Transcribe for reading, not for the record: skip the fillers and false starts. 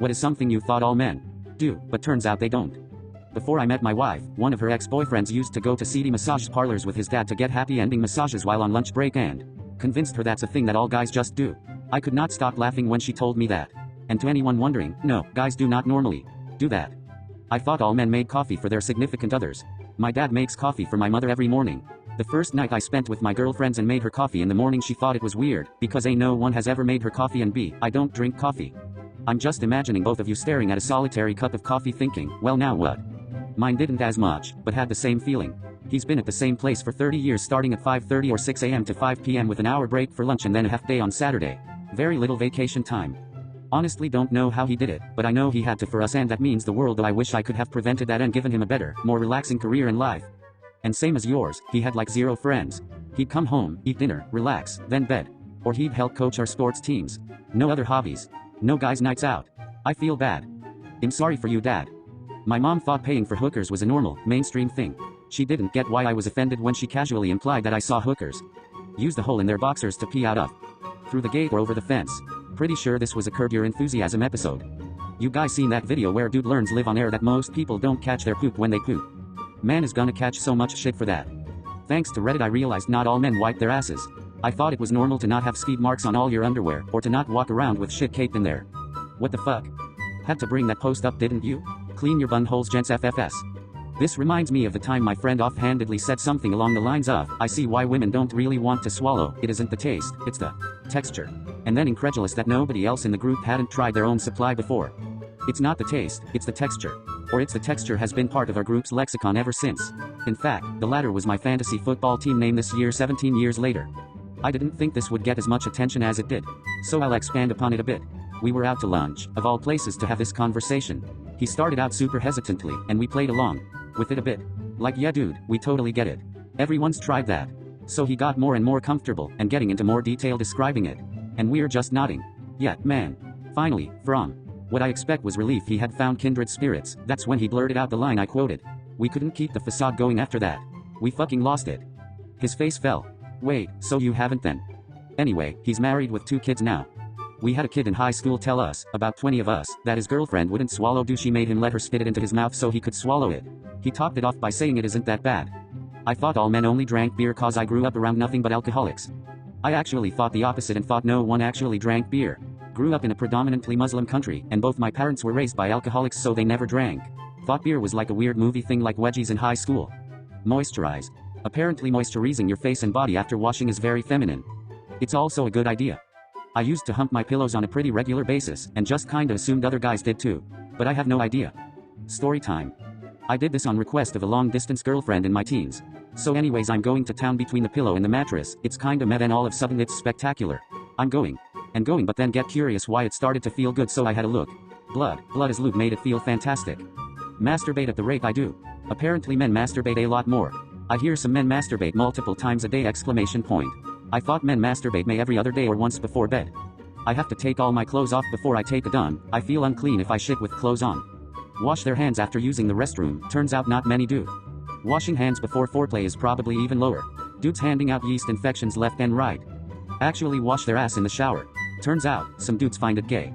What is something you thought all men do, but turns out they don't? Before I met my wife, one of her ex-boyfriends used to go to seedy massage parlors with his dad to get happy ending massages while on lunch break and convinced her that's a thing that all guys just do. I could not stop laughing when she told me that. And to anyone wondering, no, guys do not normally do that. I thought all men made coffee for their significant others. My dad makes coffee for my mother every morning. The first night I spent with my girlfriends and made her coffee in the morning, she thought it was weird, because A, no one has ever made her coffee, and B, I don't drink coffee. I'm just imagining both of you staring at a solitary cup of coffee thinking, well now what? Mine didn't as much, but had the same feeling. He's been at the same place for 30 years, starting at 5:30 or 6 a.m. to 5 p.m. with an hour break for lunch and then a half day on Saturday. Very little vacation time. Honestly don't know how he did it, but I know he had to for us, and that means the world, though I wish I could have prevented that and given him a better, more relaxing career in life. And same as yours, he had like zero friends. He'd come home, eat dinner, relax, then bed. Or he'd help coach our sports teams. No other hobbies. No guys' nights out. I feel bad. I'm sorry for you, Dad. My mom thought paying for hookers was a normal, mainstream thing. She didn't get why I was offended when she casually implied that I saw hookers use the hole in their boxers to pee out of. Through the gate or over the fence. Pretty sure this was a Curb Your Enthusiasm episode. You guys seen that video where dude learns live on air that most people don't catch their poop when they poop? Man is gonna catch so much shit for that. Thanks to Reddit I realized not all men wipe their asses. I thought it was normal to not have skid marks on all your underwear, or to not walk around with shit caked in there. What the fuck? Had to bring that post up, didn't you? Clean your bun holes, gents, FFS. This reminds me of the time my friend offhandedly said something along the lines of, I see why women don't really want to swallow, it isn't the taste, it's the texture. And then incredulous that nobody else in the group hadn't tried their own supply before. It's not the taste, it's the texture. Or it's the texture has been part of our group's lexicon ever since. In fact, the latter was my fantasy football team name this year 17 years later. I didn't think this would get as much attention as it did. So I'll expand upon it a bit. We were out to lunch, of all places to have this conversation. He started out super hesitantly, and we played along with it a bit. Like, yeah dude, we totally get it. Everyone's tried that. So he got more and more comfortable, and getting into more detail describing it. And we're just nodding. Yeah, man. Finally, from what I expect was relief, he had found kindred spirits. That's when he blurted out the line I quoted. We couldn't keep the facade going after that. We fucking lost it. His face fell. Wait, so you haven't then? Anyway, he's married with 2 kids now. We had a kid in high school tell us, about 20 of us, that his girlfriend wouldn't swallow do. She made him let her spit it into his mouth so he could swallow it. He topped it off by saying it isn't that bad. I thought all men only drank beer cause I grew up around nothing but alcoholics. I actually thought the opposite and thought no one actually drank beer. Grew up in a predominantly Muslim country, and both my parents were raised by alcoholics, so they never drank. Thought beer was like a weird movie thing, like wedgies in high school. Moisturize. Apparently moisturizing your face and body after washing is very feminine. It's also a good idea. I used to hump my pillows on a pretty regular basis, and just kinda assumed other guys did too. But I have no idea. Story time. I did this on request of a long-distance girlfriend in my teens. So anyways, I'm going to town between the pillow and the mattress. It's kinda meh, and all of a sudden it's spectacular. I'm going and going, but then get curious why it started to feel good, so I had a look. Blood as lube made it feel fantastic. Masturbate at the rate I do. Apparently men masturbate a lot more. I hear some men masturbate multiple times a day, exclamation point. I thought men masturbate may every other day or once before bed. I have to take all my clothes off before I take a dump. I feel unclean if I shit with clothes on. Wash their hands after using the restroom. Turns out not many do. Washing hands before foreplay is probably even lower. Dudes handing out yeast infections left and right. Actually wash their ass in the shower. Turns out, some dudes find it gay.